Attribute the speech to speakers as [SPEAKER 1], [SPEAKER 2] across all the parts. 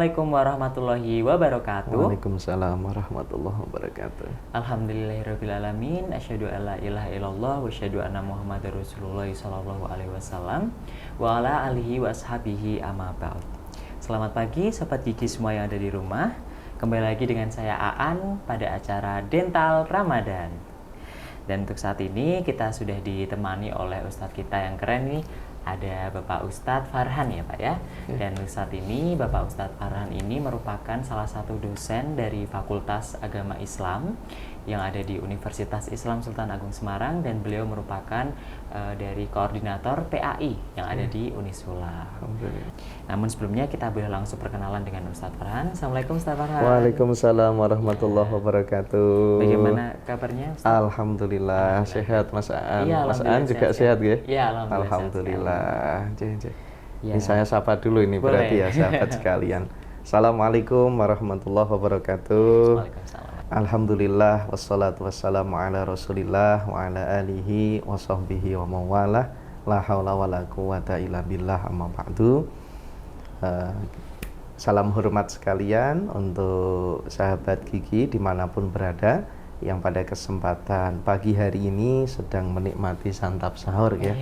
[SPEAKER 1] Assalamualaikum warahmatullahi wabarakatuh.
[SPEAKER 2] Waalaikumsalam warahmatullahi wabarakatuh.
[SPEAKER 1] Alhamdulillahirrabbilalamin. Asyhadu an la ilaha illallah wa asyhadu anna Muhammadar Rasulullah sallallahu alaihi wasallam wa ala alihi wa ashabihi amma ba'd. Selamat pagi sobat gigi semua yang ada di rumah. Kembali lagi dengan saya Aan pada acara Dental Ramadan. Dan untuk saat ini kita sudah ditemani oleh ustadz kita yang keren nih. Ada Bapak Ustadz Farhan ya Pak ya. Dan saat ini Bapak Ustadz Farhan ini merupakan salah satu dosen dari Fakultas Agama Islam yang ada di Universitas Islam Sultan Agung Semarang, dan beliau merupakan dari koordinator PAI yang ada di Unisula. Namun sebelumnya kita boleh langsung perkenalan dengan Ustadz Farhan. Assalamualaikum Ustadz Farhan.
[SPEAKER 2] Waalaikumsalam warahmatullahi wabarakatuh.
[SPEAKER 1] Bagaimana kabarnya Ustadz?
[SPEAKER 2] Alhamdulillah sehat Mas Aan.
[SPEAKER 1] Iya,
[SPEAKER 2] Mas Aan juga sehat ya?
[SPEAKER 1] Iya,
[SPEAKER 2] Alhamdulillah.
[SPEAKER 1] Ya.
[SPEAKER 2] Ini saya sapa dulu ini.
[SPEAKER 1] Boleh.
[SPEAKER 2] Berarti ya sahabat sekalian. Assalamualaikum warahmatullahi wabarakatuh.
[SPEAKER 1] Waalaikumsalam.
[SPEAKER 2] Alhamdulillah wassalatu wassalamu ala Rasulillah wa ala alihi wa sahbihi wa mawalah. La haula wa la quwata illa billah, amma ba'du. Salam hormat sekalian untuk sahabat gigi dimanapun berada, yang pada kesempatan pagi hari ini sedang menikmati santap sahur ya.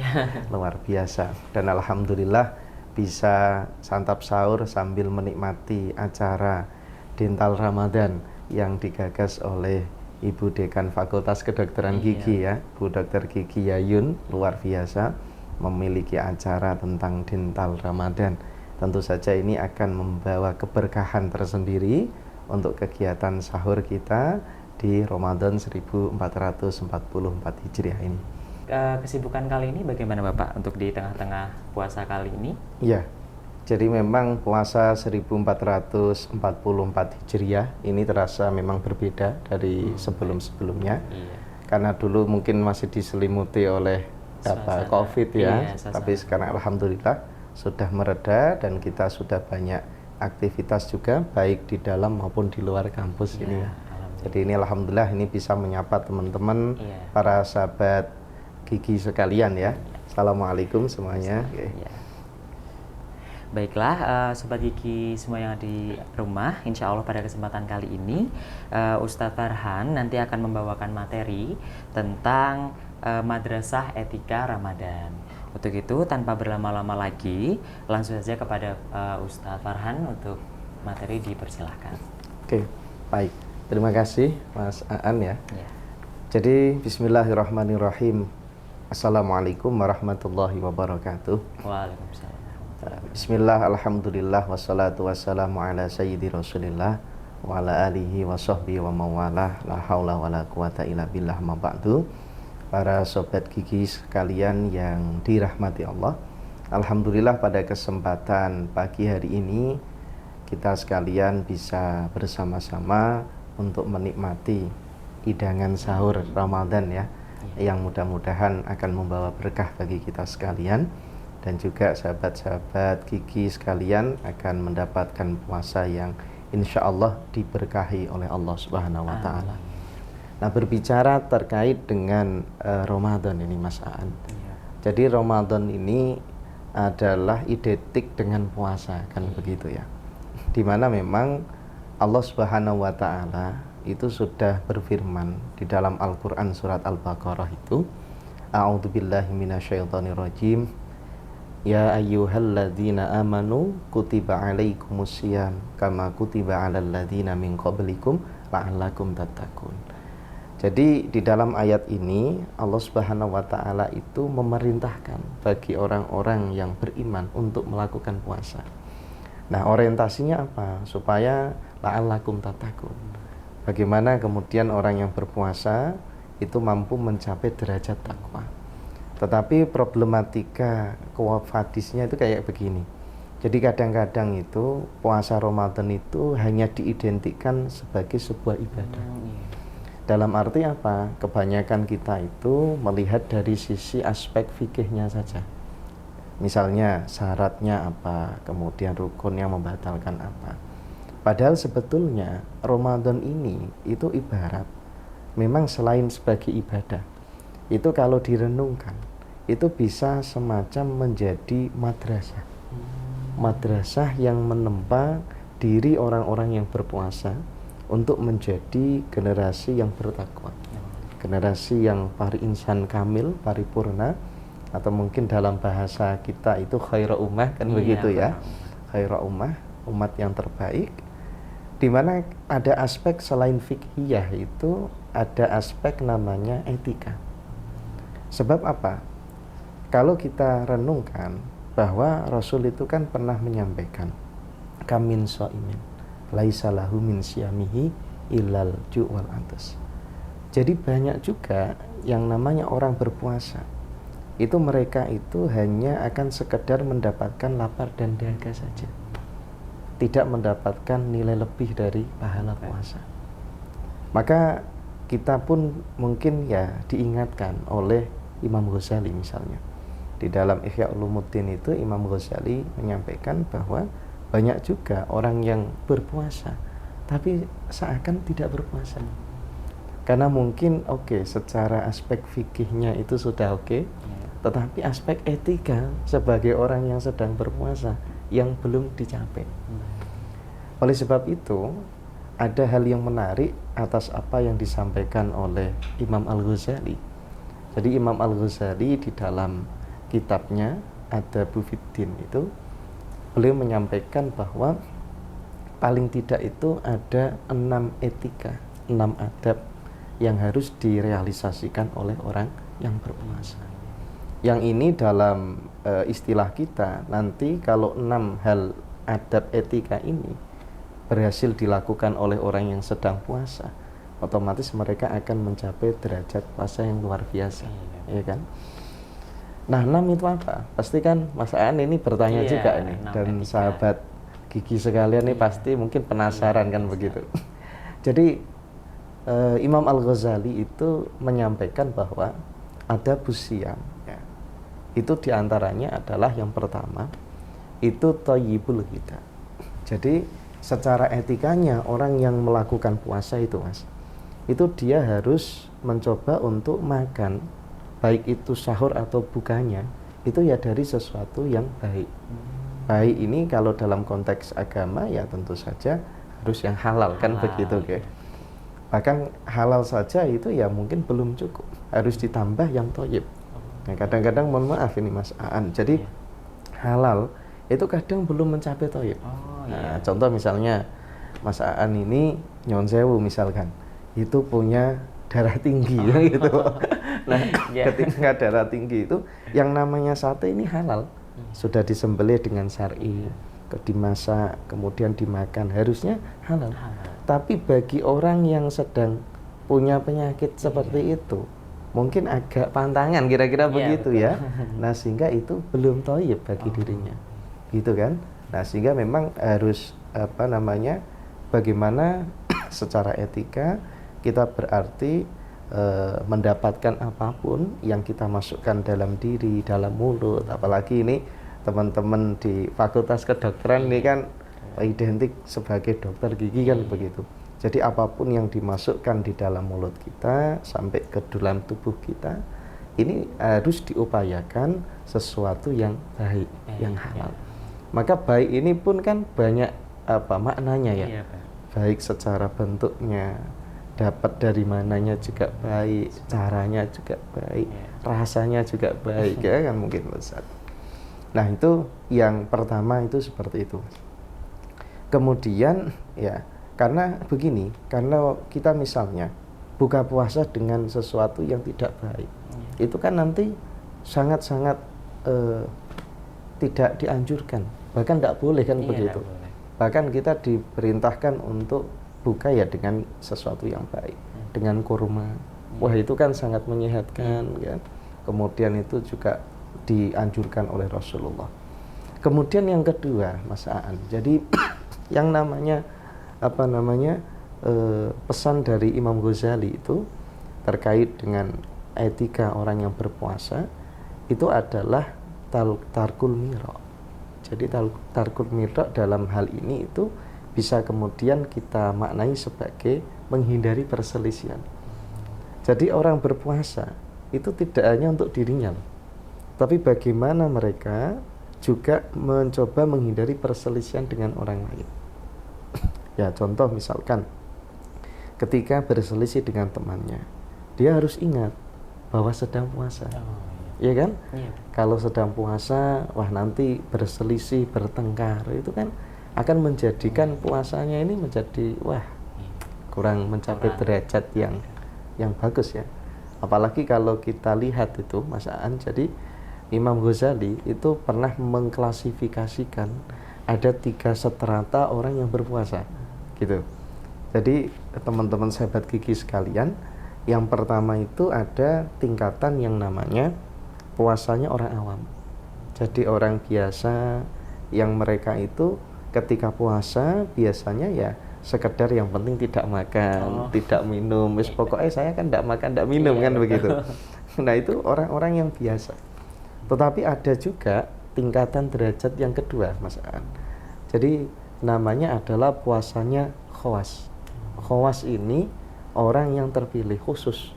[SPEAKER 2] Luar biasa. Dan alhamdulillah bisa santap sahur sambil menikmati acara Dental Ramadan yang digagas oleh Ibu Dekan Fakultas Kedokteran Gigi ya, Bu Dr. Gigi Yayun. Luar biasa memiliki acara tentang Dental Ramadan. Tentu saja ini akan membawa keberkahan tersendiri untuk kegiatan sahur kita di Ramadan 1444 Hijriah ini.
[SPEAKER 1] Kesibukan kali ini bagaimana Bapak untuk di tengah-tengah puasa kali ini?
[SPEAKER 2] Iya, jadi memang puasa 1444 Hijriah ini terasa memang berbeda dari sebelum-sebelumnya.
[SPEAKER 1] Iya.
[SPEAKER 2] Karena dulu mungkin masih diselimuti oleh COVID ya, tapi sekarang alhamdulillah sudah mereda dan kita sudah banyak aktivitas juga baik di dalam maupun di luar kampus ini ya. Jadi ini alhamdulillah ini bisa menyapa teman-teman para sahabat gigi sekalian ya. Assalamualaikum semuanya.
[SPEAKER 1] Baiklah, sobat gigi semua yang di rumah, insya Allah pada kesempatan kali ini Ustadz Farhan nanti akan membawakan materi tentang Madrasah Etika Ramadan. Untuk itu tanpa berlama-lama lagi, langsung saja kepada Ustadz Farhan untuk materi, dipersilahkan.
[SPEAKER 2] Oke, baik. Terima kasih Mas Aan ya. Jadi bismillahirrahmanirrahim. Assalamualaikum warahmatullahi wabarakatuh.
[SPEAKER 1] Waalaikumsalam.
[SPEAKER 2] Bismillah, alhamdulillah, wassalatu wassalamu ala sayyidi rasulillah wa ala alihi wa sahbihi wa mawalah. La haula wa la quwata illa billah, ma ba'du. Para sobat gigi sekalian yang dirahmati Allah, alhamdulillah pada kesempatan pagi hari ini kita sekalian bisa bersama-sama untuk menikmati hidangan sahur Ramadan ya, yang mudah-mudahan akan membawa berkah bagi kita sekalian, dan juga sahabat-sahabat gigi sekalian akan mendapatkan puasa yang insya Allah diberkahi oleh Allah Subhanahu wa Ta'ala. Nah, berbicara terkait dengan Ramadan ini Mas Aan, jadi Ramadan ini adalah identik dengan puasa kan begitu ya, dimana memang Allah Subhanahu wa Ta'ala itu sudah berfirman di dalam Al-Quran surat Al-Baqarah itu, A'udzubillahi minasyaitonirrajim, Ya ayyuhalladzina amanu kutiba alaikumusiyam kama kutiba alal ladzina min qablikum la'allakum tattaqun. Jadi di dalam ayat ini Allah Subhanahu wa Ta'ala itu memerintahkan bagi orang-orang yang beriman untuk melakukan puasa. Nah, orientasinya apa? Supaya la'allakum tattaqun. Bagaimana kemudian orang yang berpuasa itu mampu mencapai derajat takwa. Tetapi problematika hadisnya itu kayak begini. Jadi kadang-kadang itu puasa Ramadan itu hanya diidentikan sebagai sebuah ibadah. Dalam arti apa? Kebanyakan kita itu melihat dari sisi aspek fikihnya saja. Misalnya syaratnya apa, kemudian rukun yang membatalkan apa. Padahal sebetulnya Ramadan ini itu ibarat, memang selain sebagai ibadah, itu kalau direnungkan, itu bisa semacam menjadi madrasah. Madrasah yang menempa diri orang-orang yang berpuasa untuk menjadi generasi yang bertakwa, generasi yang insan kamil, paripurna, atau mungkin dalam bahasa kita itu khairu ummah kan, begitu ya, khairu ummah, umat yang terbaik, di mana ada aspek selain fikhiyah itu ada aspek namanya etika. Sebab apa? Kalau kita renungkan bahwa Rasul itu kan pernah menyampaikan kamin so'imin laisa lahu min siyamihi illal ju' wal atas. Jadi banyak juga yang namanya orang berpuasa itu mereka itu hanya akan sekedar mendapatkan lapar dan dahaga saja, tidak mendapatkan nilai lebih dari pahala puasa. Maka kita pun mungkin ya diingatkan oleh Imam Ghazali misalnya. Di dalam Ihya Ulumuddin itu Imam Ghazali menyampaikan bahwa banyak juga orang yang berpuasa tapi seakan tidak berpuasa. Karena mungkin secara aspek fikihnya itu sudah tetapi aspek etika sebagai orang yang sedang berpuasa yang belum dicapai. Oleh sebab itu ada hal yang menarik atas apa yang disampaikan oleh Imam Al-Ghazali. Jadi Imam Al-Ghazali di dalam kitabnya Adabul Fiddin itu beliau menyampaikan bahwa paling tidak itu ada 6 etika, 6 adab yang harus direalisasikan oleh orang yang berpuasa. Yang ini dalam istilah kita nanti kalau 6 hal adab etika ini berhasil dilakukan oleh orang yang sedang puasa, otomatis mereka akan mencapai derajat puasa yang luar biasa, ya kan? Nah, 6 itu apa? Pasti kan Mas Aan ini bertanya juga ini, dan etika. Sahabat Gigi sekalian ini pasti mungkin penasaran kan begitu. Jadi Imam Al-Ghazali itu menyampaikan bahwa ada busiam, ya. Itu diantaranya adalah yang pertama itu thayyibul ghidha. Jadi secara etikanya orang yang melakukan puasa itu Mas, itu dia harus mencoba untuk makan, baik itu sahur atau bukanya, itu ya dari sesuatu yang baik. Baik ini kalau dalam konteks agama ya tentu saja harus yang halal kan begitu, bahkan halal saja itu ya mungkin belum cukup, harus ditambah yang thayyib. Nah, kadang-kadang mohon maaf ini Mas Aan, jadi halal itu kadang belum mencapai thayyib. Nah, contoh misalnya Mas Aan ini nyon sewu misalkan, itu punya darah tinggi gitu. Nah, ketika darah tinggi itu yang namanya sate ini halal, sudah disembelih dengan syar'i, dimasak, kemudian dimakan, harusnya halal. Tapi bagi orang yang sedang punya penyakit seperti itu, mungkin agak pantangan kira-kira begitu ya. Nah, sehingga itu belum thayyib bagi dirinya. Gitu kan? Nah, sehingga memang harus bagaimana secara etika kita berarti mendapatkan apapun yang kita masukkan dalam diri, dalam mulut, apalagi ini teman-teman di Fakultas Kedokteran ini kan identik sebagai dokter gigi kan begitu. Jadi apapun yang dimasukkan di dalam mulut kita sampai ke dalam tubuh kita ini harus diupayakan sesuatu yang baik, yang halal. Maka baik ini pun kan banyak maknanya ya. Baik secara bentuknya, dapat dari mananya juga baik, caranya juga baik, rasanya juga baik ya kan mungkin lezat. Nah, itu yang pertama itu seperti itu. Kemudian ya karena begini, karena kita misalnya buka puasa dengan sesuatu yang tidak baik, itu kan nanti sangat-sangat tidak dianjurkan, bahkan tidak boleh kan begitu. Bahkan kita diperintahkan untuk buka ya dengan sesuatu yang baik, dengan kurma. Wah, itu kan sangat menyehatkan kan. Kemudian itu juga dianjurkan oleh Rasulullah. Kemudian yang kedua, Mas Aan. Jadi yang namanya pesan dari Imam Ghazali itu terkait dengan etika orang yang berpuasa itu adalah tarkul mira. Jadi tarkul mira dalam hal ini itu bisa kemudian kita maknai sebagai menghindari perselisihan. Jadi orang berpuasa itu tidak hanya untuk dirinya, tapi bagaimana mereka juga mencoba menghindari perselisihan dengan orang lain. Ya contoh misalkan ketika berselisih dengan temannya, dia harus ingat bahwa sedang puasa. Iya kan?
[SPEAKER 1] Iya.
[SPEAKER 2] Kalau sedang puasa, wah nanti berselisih, bertengkar, itu kan akan menjadikan puasanya ini menjadi kurang mencapai derajat yang bagus ya. Apalagi kalau kita lihat itu Mas Aan, jadi Imam Ghazali itu pernah mengklasifikasikan ada 3 strata orang yang berpuasa gitu. Jadi teman-teman sahabat gigi sekalian, yang pertama itu ada tingkatan yang namanya puasanya orang awam. Jadi orang biasa yang mereka itu ketika puasa biasanya ya sekedar yang penting tidak makan, tidak minum, wis pokoknya saya kan tidak makan, tidak minum kan begitu. Nah itu orang-orang yang biasa. Tetapi ada juga tingkatan derajat yang kedua Mas Aan. Jadi namanya adalah puasanya khawas. Khawas ini orang yang terpilih khusus.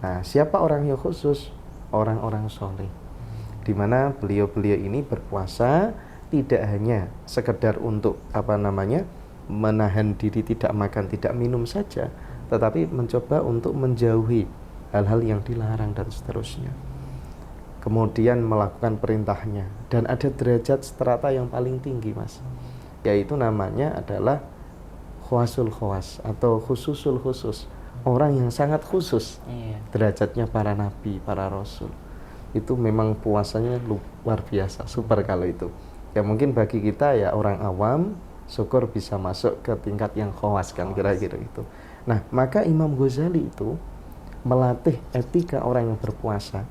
[SPEAKER 2] Nah siapa orang yang khusus? Orang-orang soleh, dimana beliau-beliau ini berpuasa tidak hanya sekedar untuk menahan diri tidak makan tidak minum saja, tetapi mencoba untuk menjauhi hal-hal yang dilarang dan seterusnya, kemudian melakukan perintahnya. Dan ada derajat strata yang paling tinggi Mas, yaitu namanya adalah khawasul khawas atau khususul khusus, orang yang sangat khusus. Derajatnya para nabi, para rasul. Itu memang puasanya luar biasa, super kalau itu. Ya mungkin bagi kita ya orang awam, syukur bisa masuk ke tingkat yang khawas kan kira-kira itu. Nah, maka Imam Ghazali itu melatih etika orang yang berpuasa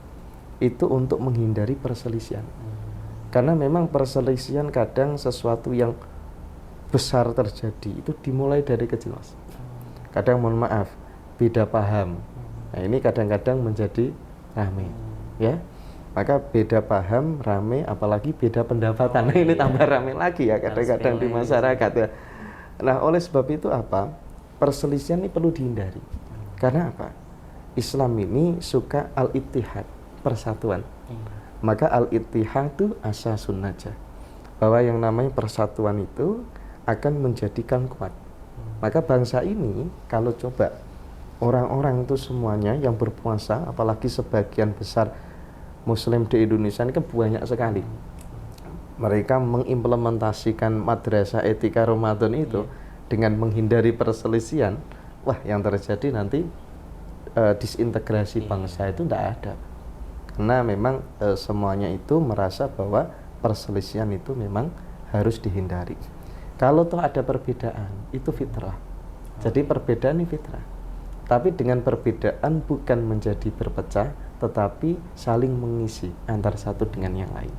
[SPEAKER 2] itu untuk menghindari perselisihan. Karena memang perselisihan kadang sesuatu yang besar terjadi itu dimulai dari kecil Mas. Kadang mohon maaf beda paham. Nah ini kadang-kadang menjadi rame ya. Maka beda paham rame, apalagi beda pendapatan. Ini tambah rame lagi ya kadang-kadang di masyarakat ya. Nah oleh sebab itu apa? Perselisihan ini perlu dihindari. Karena apa? Islam ini suka al-ittihad, persatuan. Maka al-ittihad itu asasun najah. Bahwa yang namanya persatuan itu akan menjadikan kuat. Maka bangsa ini kalau coba orang-orang itu semuanya yang berpuasa, apalagi sebagian besar Muslim di Indonesia ini kan banyak sekali. Mereka mengimplementasikan madrasah etika Ramadan itu dengan menghindari perselisihan. Wah, yang terjadi nanti disintegrasi bangsa itu tidak ada. Karena memang semuanya itu merasa bahwa perselisihan itu memang harus dihindari. Kalau toh ada perbedaan, itu fitrah. Jadi perbedaan ini fitrah. Tapi dengan perbedaan bukan menjadi berpecah, tetapi saling mengisi antara satu dengan yang lain.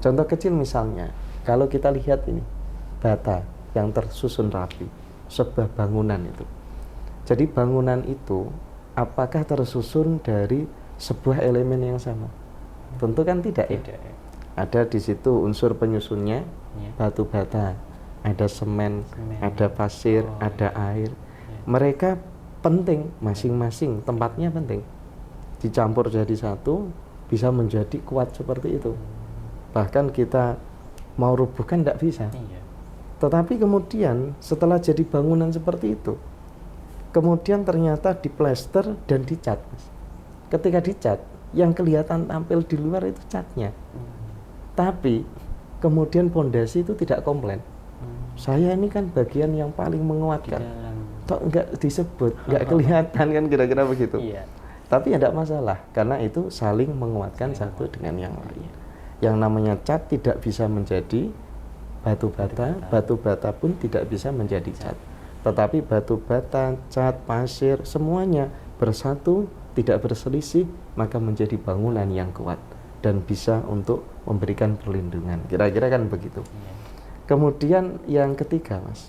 [SPEAKER 2] Contoh kecil misalnya, kalau kita lihat ini, bata yang tersusun rapi, sebuah bangunan itu. Jadi bangunan itu, apakah tersusun dari sebuah elemen yang sama? Tentu kan tidak ya. Ada di situ unsur penyusunnya, batu bata, ada semen, ada pasir, ada air. Mereka penting, masing-masing tempatnya penting. Dicampur jadi satu, bisa menjadi kuat seperti itu. Bahkan kita mau rubuhkan tidak bisa. Tetapi kemudian setelah jadi bangunan seperti itu, kemudian ternyata diplester dan dicat. Ketika dicat, yang kelihatan tampil di luar itu catnya. Tapi kemudian pondasi itu tidak komplain. Saya ini kan bagian yang paling menguatkan. Tok enggak disebut, enggak kelihatan kan kira-kira begitu. Tapi tidak masalah, karena itu saling menguatkan satu dengan yang lain. Yang namanya cat tidak bisa menjadi batu bata, batu bata pun tidak bisa menjadi cat. Tetapi batu bata, cat, pasir, semuanya bersatu, tidak berselisih, maka menjadi bangunan yang kuat dan bisa untuk memberikan perlindungan. Kira-kira kan begitu. Kemudian yang ketiga, Mas.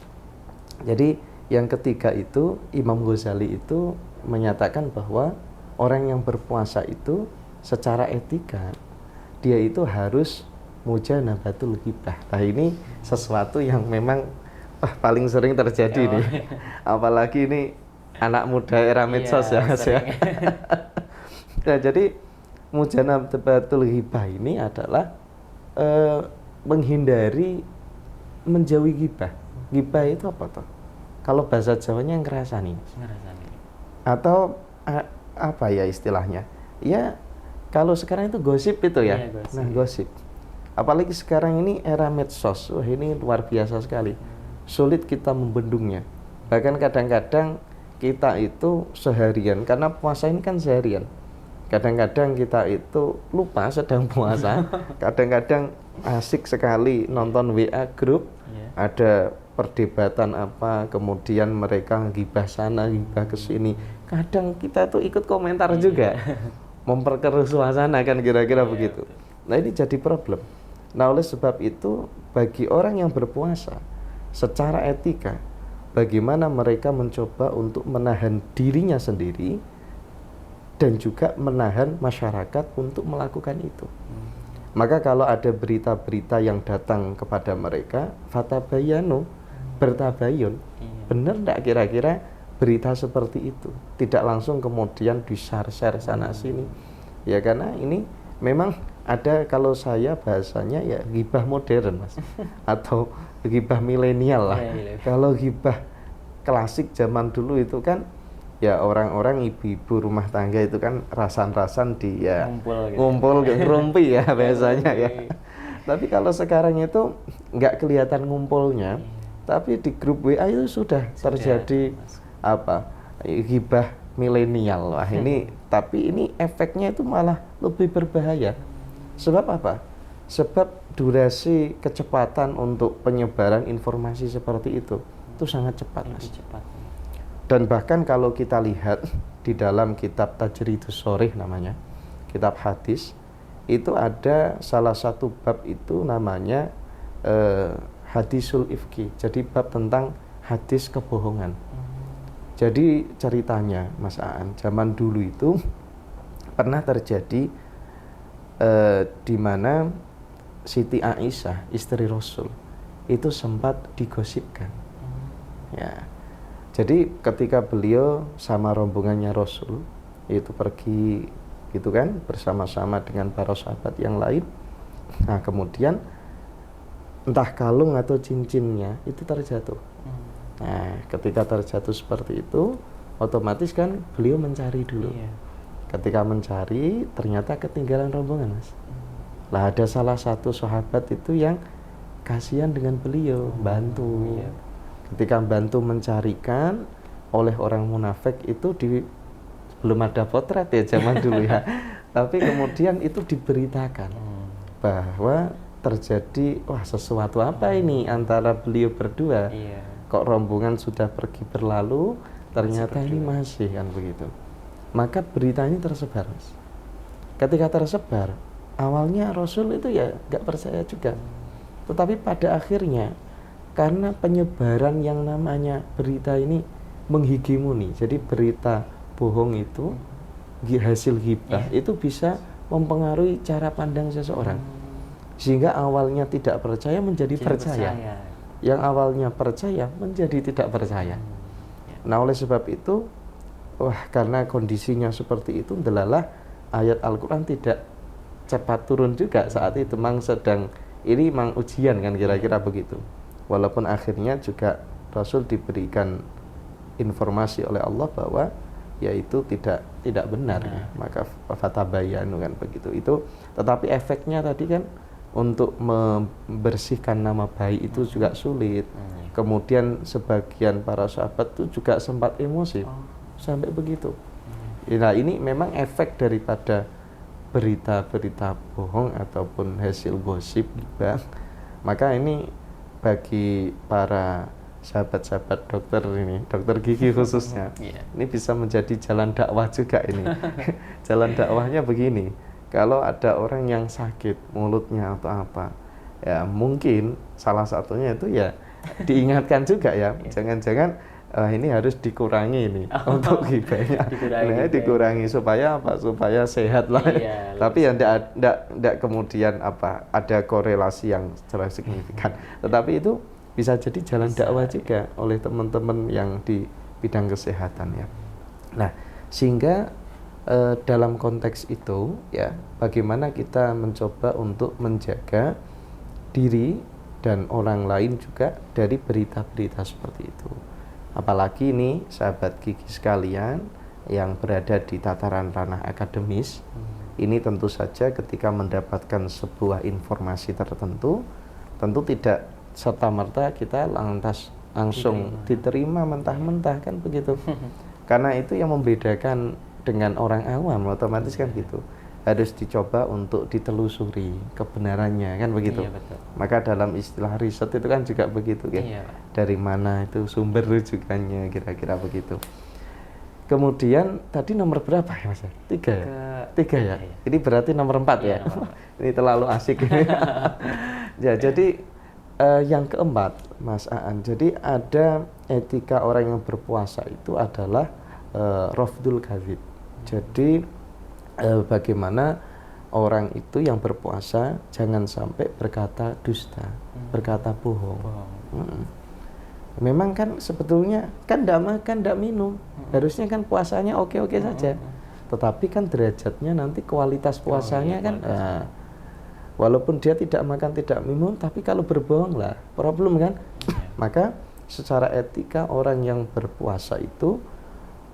[SPEAKER 2] Jadi yang ketiga itu Imam Ghazali itu menyatakan bahwa orang yang berpuasa itu secara etika dia itu harus mujanabatul ghibah. Nah ini sesuatu yang memang paling sering terjadi nih. Apalagi ini anak muda era medsos ya Mas ya. Nah jadi mujanabatul ghibah ini adalah menghindari menjauhi ghibah. Ghibah itu apa toh? Kalau bahasa Jawanya ngerasani.
[SPEAKER 1] Ngerasani.
[SPEAKER 2] Atau apa ya istilahnya? Ya kalau sekarang itu gosip itu ya.
[SPEAKER 1] Iya, gosip.
[SPEAKER 2] Nah, gosip. Apalagi sekarang ini era medsos. Wah, ini luar biasa sekali. Sulit kita membendungnya. Bahkan kadang-kadang kita itu seharian, karena puasa ini kan seharian. Kadang-kadang kita itu lupa sedang puasa. Kadang-kadang asik sekali nonton WA grup. Ada perdebatan apa, kemudian mereka gibah sana, gibah ke sini. Kadang kita tuh ikut komentar juga. Memperkeruh suasana kan kira-kira begitu. Nah, ini jadi problem. Nah, oleh sebab itu bagi orang yang berpuasa secara etika, bagaimana mereka mencoba untuk menahan dirinya sendiri dan juga menahan masyarakat untuk melakukan itu. Maka kalau ada berita-berita yang datang kepada mereka, fatabayanu, bertabayun, benar enggak kira-kira berita seperti itu? Tidak langsung kemudian di-share sana sini. Ya karena ini memang ada, kalau saya bahasanya ya ghibah modern, Mas. Atau ghibah milenial lah. Kalau ghibah klasik zaman dulu itu kan ya orang-orang ibu-ibu rumah tangga itu kan rasan-rasan di ya ngumpul gitu. Ngerumpi ya biasanya ya. Tapi kalau sekarang itu nggak kelihatan ngumpulnya, tapi di grup WA itu sudah terjadi apa ghibah milenial. Wah ini tapi ini efeknya itu malah lebih berbahaya. Sebab apa? Sebab durasi kecepatan untuk penyebaran informasi seperti itu sangat cepat, Mas. Dan bahkan kalau kita lihat di dalam kitab Tajridus Shorih namanya, kitab hadis, itu ada salah satu bab itu namanya hadisul ifki. Jadi bab tentang hadis kebohongan. Jadi ceritanya Mas Aan, zaman dulu itu pernah terjadi di mana Siti Aisyah, istri Rasul, itu sempat digosipkan. Ya. Jadi ketika beliau sama rombongannya Rasul itu pergi gitu kan bersama-sama dengan para sahabat yang lain. Nah, kemudian entah kalung atau cincinnya itu terjatuh. Nah, ketika terjatuh seperti itu, otomatis kan beliau mencari dulu. Ketika mencari, ternyata ketinggalan rombongan, Mas. Lah ada salah satu sahabat itu yang kasihan dengan beliau, bantu. Ketika bantu mencarikan, oleh orang munafik itu belum ada potret ya zaman dulu ya. Tapi kemudian itu diberitakan bahwa terjadi sesuatu apa ini antara beliau berdua. Kok rombongan sudah pergi berlalu, ternyata ini masih kan begitu. Maka berita ini tersebar, Mas. Ketika tersebar, awalnya Rasul itu ya nggak percaya juga. Tetapi pada akhirnya karena penyebaran yang namanya berita ini menghegemoni, jadi berita bohong itu hasil ghibah itu bisa mempengaruhi cara pandang seseorang, sehingga awalnya tidak percaya menjadi percaya. Yang awalnya percaya menjadi tidak percaya. Nah, oleh sebab itu karena kondisinya seperti itu, delalah ayat Al-Quran tidak cepat turun juga saat itu. Ini memang ujian kan kira-kira begitu. Walaupun akhirnya juga Rasul diberikan informasi oleh Allah bahwa yaitu tidak benar. Maka fatabayanu kan begitu. Itu tetapi efeknya tadi kan untuk membersihkan nama baik itu juga sulit. Kemudian sebagian para sahabat itu juga sempat emosi sampai begitu. Nah, ini memang efek daripada berita-berita bohong ataupun hasil gosip ghibah. Maka ini bagi para sahabat-sahabat dokter ini, dokter gigi khususnya, ini bisa menjadi jalan dakwah juga ini. Jalan dakwahnya begini, kalau ada orang yang sakit mulutnya atau apa, ya mungkin salah satunya itu ya diingatkan juga ya, jangan-jangan ini harus dikurangi ini untuk ghibahnya. Dikurangi supaya apa? Supaya sehat lah. Tapi ya tidak kemudian ada korelasi yang secara signifikan. Tetapi itu bisa jadi jalan dakwah juga oleh teman-teman yang di bidang kesehatan ya. Nah, sehingga dalam konteks itu ya bagaimana kita mencoba untuk menjaga diri dan orang lain juga dari berita-berita seperti itu. Apalagi ini sahabat Gigi sekalian yang berada di tataran ranah akademis, ini tentu saja ketika mendapatkan sebuah informasi tertentu, tentu tidak serta-merta kita langsung diterima mentah-mentah kan begitu. Karena itu yang membedakan dengan orang awam, otomatis kan gitu. Harus dicoba untuk ditelusuri kebenarannya kan begitu.
[SPEAKER 1] Iya, betul.
[SPEAKER 2] Maka dalam istilah riset itu kan juga begitu kan.
[SPEAKER 1] Iya, Pak.
[SPEAKER 2] Dari mana itu sumber rujukannya, kira-kira begitu. Kemudian tadi nomor berapa ya Mas? 3 ya? 3 ya?
[SPEAKER 1] Iya.
[SPEAKER 2] Ini berarti nomor 4 ya? Ini terlalu asik. Ya, jadi yang keempat Mas Aan, jadi ada etika orang yang berpuasa itu adalah rafdul kadzib. Jadi bagaimana orang itu yang berpuasa jangan sampai berkata dusta, berkata bohong. Memang kan sebetulnya kan tidak makan, tidak minum, harusnya kan puasanya oke-oke saja. Tetapi kan derajatnya nanti kualitas puasanya kan, walaupun dia tidak makan, tidak minum, tapi kalau berbohong lah problem kan. Maka secara etika orang yang berpuasa itu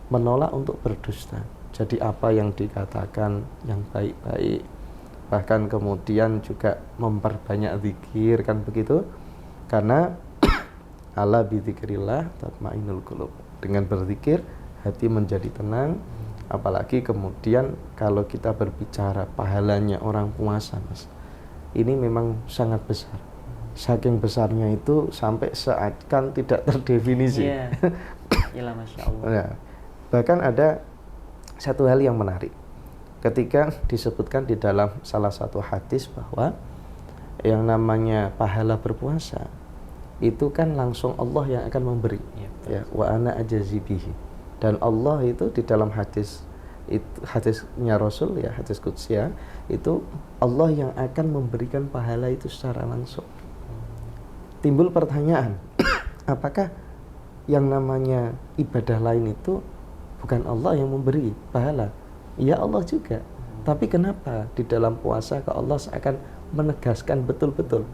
[SPEAKER 2] menolak untuk berdusta. Jadi apa yang dikatakan yang baik-baik, bahkan kemudian juga memperbanyak zikir kan begitu, karena ala bidzikrillah tatmainnul qulub. Dengan berzikir hati menjadi tenang. Apalagi kemudian kalau kita berbicara pahalanya orang puasa Mas, ini memang sangat besar. Saking besarnya itu sampai seakan tidak terdefinisi.
[SPEAKER 1] Iya. Iyalah, Masya Allah.
[SPEAKER 2] Nah, bahkan ada satu hal yang menarik ketika disebutkan di dalam salah satu hadis bahwa yang namanya pahala berpuasa itu kan langsung Allah yang akan memberi, ya, wa ana ajazi bihi. Dan Allah itu di dalam hadis itu, hadisnya Rasul ya, hadis qudsi ya, itu Allah yang akan memberikan pahala itu secara langsung. Timbul pertanyaan, apakah yang namanya ibadah lain itu bukan Allah yang memberi pahala? Ya Allah juga. Tapi kenapa di dalam puasa ke Allah akan menegaskan betul-betul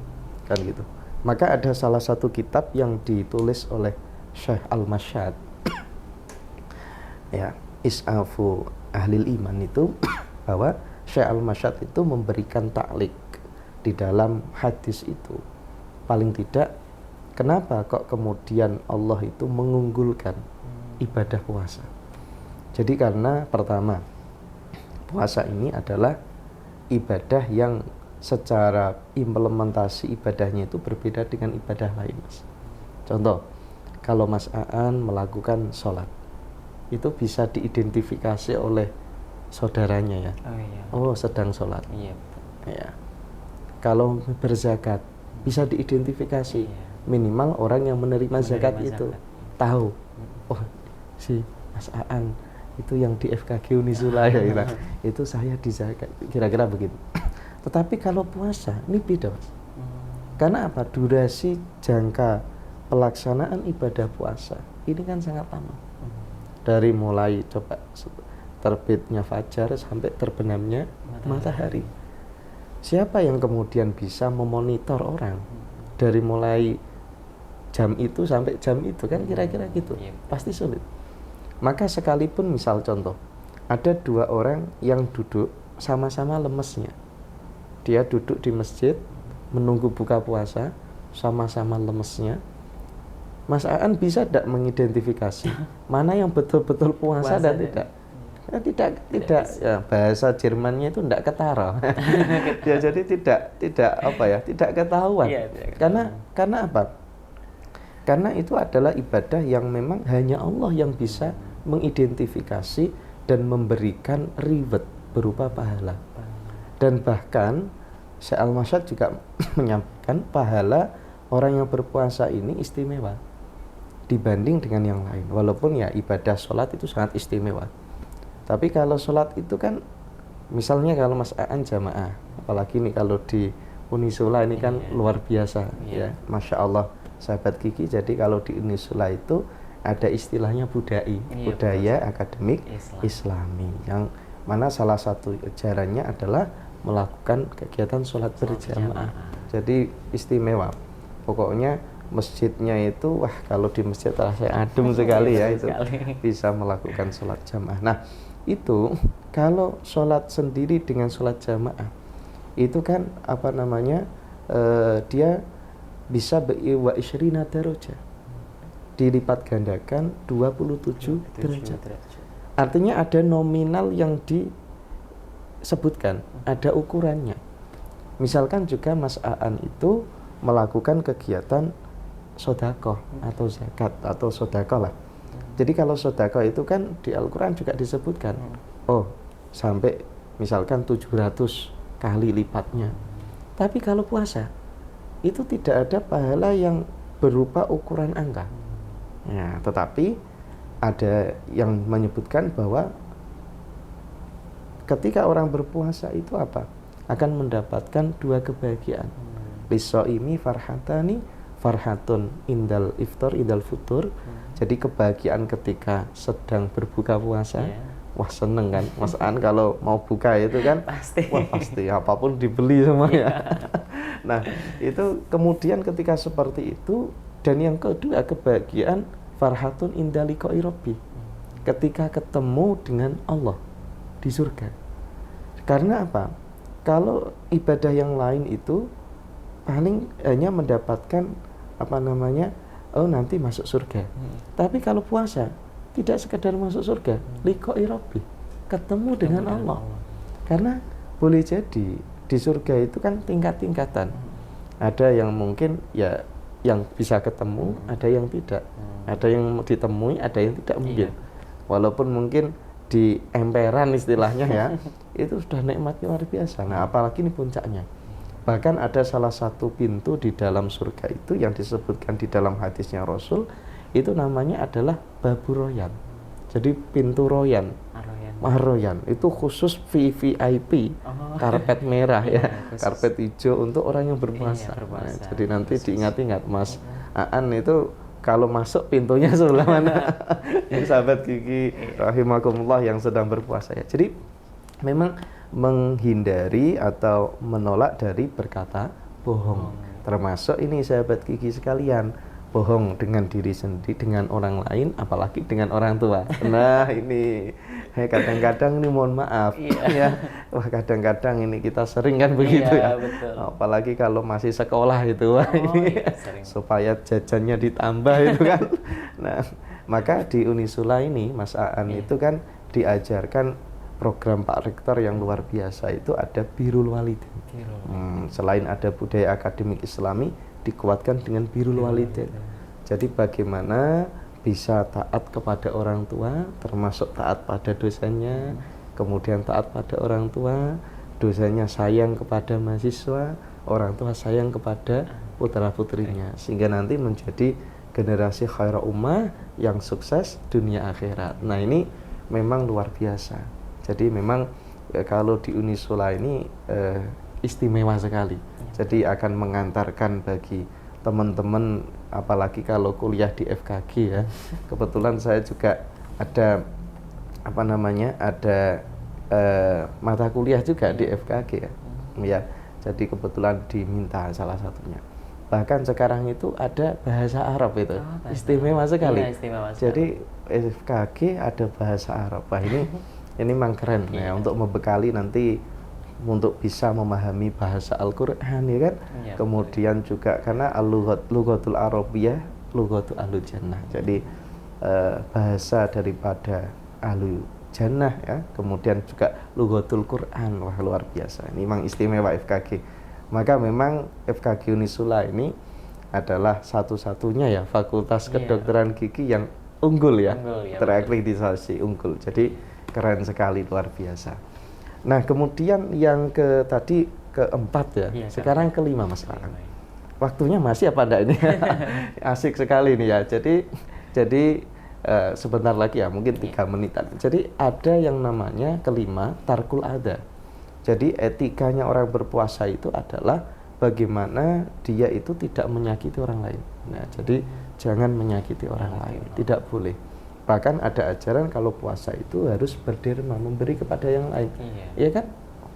[SPEAKER 2] kan gitu. Maka ada salah satu kitab yang ditulis oleh Syekh Al-Masyad ya, Is'afu Ahlil Iman itu bahwa Syekh Al-Masyad itu memberikan taklik di dalam hadis itu. Paling tidak kenapa kok kemudian Allah itu mengunggulkan ibadah puasa. Jadi karena pertama, puasa ini adalah ibadah yang secara implementasi ibadahnya itu berbeda dengan ibadah lain Mas. Contoh, kalau Mas Aan melakukan sholat, itu bisa diidentifikasi oleh saudaranya ya. Oh, sedang sholat. Iya. Ya. Kalau berzakat bisa diidentifikasi. Minimal orang yang menerima zakat itu tahu. Oh, si Mas Aan itu yang di FKG Unisula ya, itu saya di zakat, kira-kira begitu. Tetapi kalau puasa ini beda Mas. Karena apa? Durasi jangka pelaksanaan ibadah puasa ini kan sangat lama. Dari mulai coba terbitnya fajar sampai terbenamnya matahari. Siapa yang kemudian bisa memonitor orang dari mulai jam itu sampai jam itu kan kira-kira gitu? Pasti sulit. Maka sekalipun misal contoh, ada dua orang yang duduk sama-sama lemesnya. Dia duduk di masjid menunggu buka puasa, sama-sama lemesnya. Mas Aan bisa tidak mengidentifikasi mana yang betul-betul puasa dan tidak? Tidak ya, bahasa Jermannya itu tidak ketara. Ya, jadi tidak apa ya, tidak ketahuan. Karena apa? Karena itu adalah ibadah yang memang hanya Allah yang bisa mengidentifikasi dan memberikan reward berupa pahala. Dan bahkan Syekh Al-Masyad juga menyampaikan pahala orang yang berpuasa ini istimewa dibanding dengan yang lain. Walaupun ya ibadah sholat itu sangat istimewa. Tapi kalau sholat itu kan, misalnya kalau Mas Aan jamaah, apalagi nih kalau di Unisula ini kan luar biasa ya, Masya Allah sahabat Gigi. Jadi kalau di Unisula itu ada istilahnya budai, budaya akademik Islami, yang mana salah satu ajarannya adalah melakukan kegiatan sholat berjamaah. Jadi istimewa. Pokoknya masjidnya itu, wah kalau di masjid rasanya adem sekali ya, itu bisa melakukan sholat jamaah. Nah itu kalau sholat sendiri dengan sholat jamaah itu kan apa namanya, dia bisa wa isyrina darajah, dilipat gandakan 27 derajat. Artinya ada nominal yang disebutkan, ada ukurannya. Misalkan juga Mas Aan itu melakukan kegiatan sodakoh atau zakat atau sodakoh lah. Jadi kalau sodakoh itu kan di Al-Quran juga disebutkan, oh sampai misalkan 700 kali lipatnya. Tapi kalau puasa itu tidak ada pahala yang berupa ukuran angka. Ya, tetapi ada yang menyebutkan bahwa ketika orang berpuasa itu apa? Akan mendapatkan dua kebahagiaan. Lisoimi farhatani, farhatun indal iftar, indal futur. Jadi kebahagiaan ketika sedang berbuka puasa. Wah seneng kan Mas An kalau mau buka itu kan
[SPEAKER 1] pasti.
[SPEAKER 2] Wah pasti apapun dibeli semuanya. Nah itu kemudian ketika seperti itu, dan yang kedua kebahagiaan farhatun indaliqa'i rabbi, ketika ketemu dengan Allah di surga. Karena apa? Kalau ibadah yang lain itu paling hanya mendapatkan apa namanya, oh nanti masuk surga. Tapi kalau puasa tidak sekedar masuk surga, liqa'i rabbi, ketemu dengan Allah. Karena boleh jadi di surga itu kan tingkat-tingkatan. Ada yang mungkin ya yang bisa ketemu, ada yang tidak. Ada yang ditemui, ada yang tidak mungkin. Walaupun mungkin di emperan istilahnya ya, itu sudah nikmatnya luar biasa. Nah, apalagi ini puncaknya. Bahkan ada salah satu pintu di dalam surga itu yang disebutkan di dalam hadisnya Rasul, itu namanya adalah Babu Royan. Jadi pintu Royan. Royan itu khusus VIP, karpet merah ya, karpet hijau untuk orang yang berpuasa. Nah, jadi nanti diingat-ingat Mas Aan itu kalau masuk pintunya sebelah mana. Yang sahabat Kiki rahimakumullah yang sedang berpuasa ya. Jadi memang menghindari atau menolak dari berkata bohong. Termasuk ini sahabat Kiki sekalian, bohong dengan diri sendiri, dengan orang lain, apalagi dengan orang tua. Nah ini kadang-kadang ini mohon maaf ya, wah kadang-kadang ini kita sering kan begitu ya, betul. Apalagi kalau masih sekolah itu, wah ini supaya jajannya ditambah itu kan. Nah maka di Unisula ini Mas Aan itu kan diajarkan program Pak Rektor yang luar biasa, itu ada Birrul Walidain. Selain ada budaya akademik Islami, dikuatkan dengan Birrul Walidain. Jadi bagaimana bisa taat kepada orang tua, termasuk taat pada dosanya, kemudian taat pada orang tua, dosanya sayang kepada mahasiswa, orang tua sayang kepada putra-putrinya, sehingga nanti menjadi generasi khairul ummah yang sukses dunia akhirat. Nah ini memang luar biasa. Jadi memang kalau di Unisula ini istimewa sekali. Jadi akan mengantarkan bagi teman-teman, apalagi kalau kuliah di FKG ya. Kebetulan saya juga ada apa namanya, ada mata kuliah juga di FKG ya. Ya. Jadi kebetulan diminta salah satunya. Bahkan sekarang itu ada bahasa Arab itu. Istimewa sekali. Istimewa sekali. Jadi FKG ada bahasa Arab. Wah ini memang keren ya, untuk membekali nanti untuk bisa memahami bahasa Al-Quran ya kan. Kemudian juga karena lughatul Arabiyyah lughatul ahlul jannah, jadi bahasa daripada ahlu jannah ya. Kemudian juga lughatul Quran, wah luar biasa, ini memang istimewa FKG. Maka memang FKG Unisula ini adalah satu-satunya ya fakultas kedokteran gigi yang unggul ya, terakreditasi unggul. Jadi keren sekali, luar biasa. Nah kemudian yang tadi keempat ya, sekarang kelima Mas Aan. Waktunya masih apa enggak ini? Asik sekali nih ya. Jadi sebentar lagi ya, mungkin 3 menitan. Jadi ada yang namanya kelima tarkul ada. Jadi etikanya orang berpuasa itu adalah bagaimana dia itu tidak menyakiti orang lain. Nah jadi jangan menyakiti orang lain, tidak boleh. Bahkan ada ajaran kalau puasa itu harus berderma, memberi kepada yang lain. Iya kan?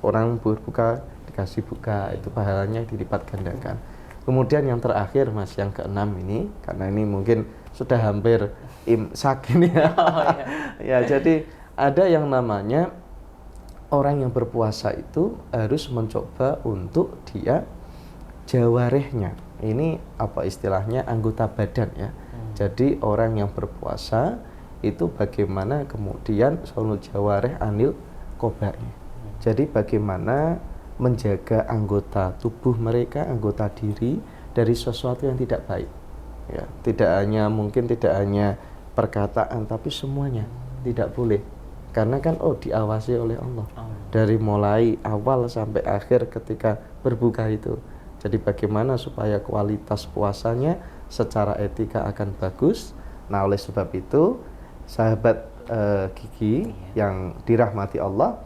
[SPEAKER 2] Orang berbuka dikasih buka, itu pahalanya dilipat gandakan. Kemudian yang terakhir Mas, yang keenam ini, karena ini mungkin sudah hampir imsak ini ya.
[SPEAKER 1] Oh,
[SPEAKER 2] Ya, jadi ada yang namanya orang yang berpuasa itu harus mencoba untuk dia jawarehnya. Ini apa istilahnya, anggota badan ya. Jadi orang yang berpuasa itu bagaimana kemudian sonu jawareh anil kobai. Jadi bagaimana menjaga anggota tubuh mereka, anggota diri dari sesuatu yang tidak baik. Ya, tidak hanya perkataan, tapi semuanya tidak boleh. Karena kan diawasi oleh Allah dari mulai awal sampai akhir ketika berbuka itu. Jadi bagaimana supaya kualitas puasanya secara etika akan bagus. Nah, oleh sebab itu sahabat Gigi yang dirahmati Allah,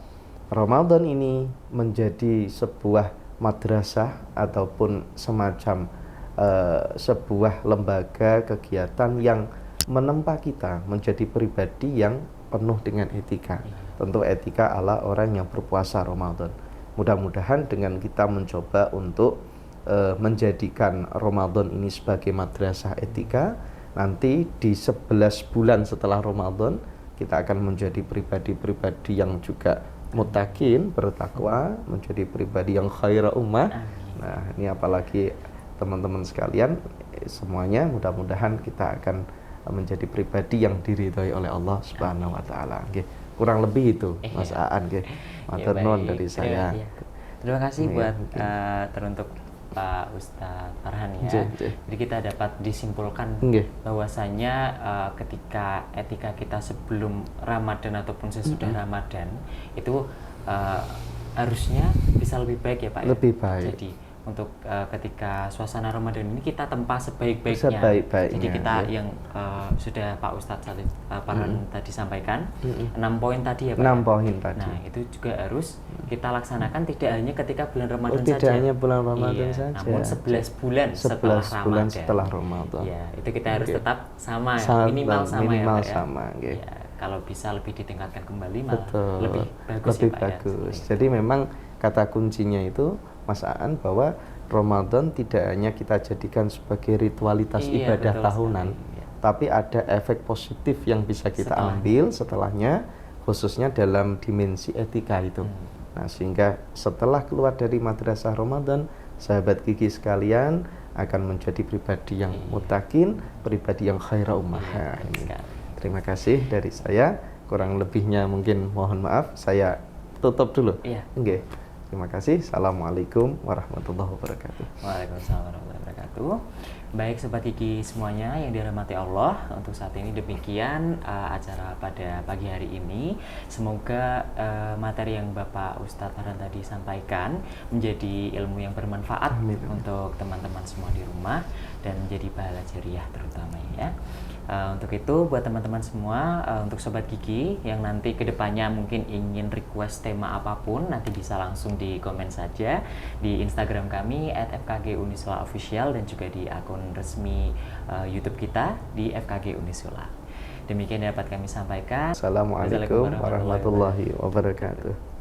[SPEAKER 2] Ramadan ini menjadi sebuah madrasah ataupun semacam sebuah lembaga kegiatan yang menempa kita menjadi pribadi yang penuh dengan etika. Tentu etika ala orang yang berpuasa Ramadan. Mudah-mudahan dengan kita mencoba untuk menjadikan Ramadan ini sebagai madrasah etika, nanti di 11 bulan setelah Ramadan kita akan menjadi pribadi-pribadi yang juga muttaqin, bertakwa, menjadi pribadi yang khaira ummah. Nah, ini apalagi teman-teman sekalian semuanya, mudah-mudahan kita akan menjadi pribadi yang diridhoi oleh Allah Subhanahu wa taala. Nggih, kurang lebih itu Mas Aan nggih. Matur nuwun dari saya.
[SPEAKER 1] Terima kasih buat teruntuk Pak Ustadz Farhan ya. Jadi kita dapat disimpulkan bahwasanya ketika etika kita sebelum Ramadan ataupun sesudah Ramadan itu harusnya bisa lebih baik ya Pak.
[SPEAKER 2] Lebih baik.
[SPEAKER 1] Jadi untuk ketika suasana Ramadan ini kita tempa sebaik-baiknya. Jadi kita yang sudah Pak Ustadz Farhan tadi sampaikan 6 poin tadi ya Pak.
[SPEAKER 2] 6 poin tadi.
[SPEAKER 1] Nah, itu juga harus kita laksanakan tidak hanya ketika bulan Ramadan saja.
[SPEAKER 2] Tidak hanya bulan Ramadan saja.
[SPEAKER 1] Namun 11 bulan
[SPEAKER 2] setelah Ramadan.
[SPEAKER 1] Ya, itu kita harus tetap sama ya, minimal sama ya. Ya, kalau bisa lebih ditingkatkan kembali malah lebih bagus ya Pak.
[SPEAKER 2] Bagus. Jadi memang kata kuncinya itu Mas Aan bahwa Ramadan tidak hanya kita jadikan sebagai ritualitas ibadah tahunan, tapi ada efek positif yang bisa kita ambil setelahnya, khususnya dalam dimensi etika itu. Nah, sehingga setelah keluar dari madrasah Ramadan, sahabat Gigi sekalian akan menjadi pribadi yang muttaqin, pribadi yang khaira ummah. Terima kasih dari saya. Kurang lebihnya mungkin mohon maaf, saya tutup dulu. Nggih. Terima kasih. Assalamualaikum warahmatullahi wabarakatuh.
[SPEAKER 1] Waalaikumsalam warahmatullahi wabarakatuh. Baik Sobat Gigi semuanya yang dirahmati Allah, untuk saat ini demikian acara pada pagi hari ini. Semoga materi yang Bapak Ustadz Farhan tadi sampaikan menjadi ilmu yang bermanfaat untuk teman-teman semua di rumah dan menjadi pahala jariah terutama ya. Untuk itu buat teman-teman semua, untuk Sobat Gigi yang nanti kedepannya mungkin ingin request tema apapun, nanti bisa langsung di komen saja di Instagram kami @fkgunisula_official dan juga di akun resmi YouTube kita di FKG Unisula. Demikian yang dapat kami sampaikan.
[SPEAKER 2] Assalamualaikum warahmatullahi wabarakatuh.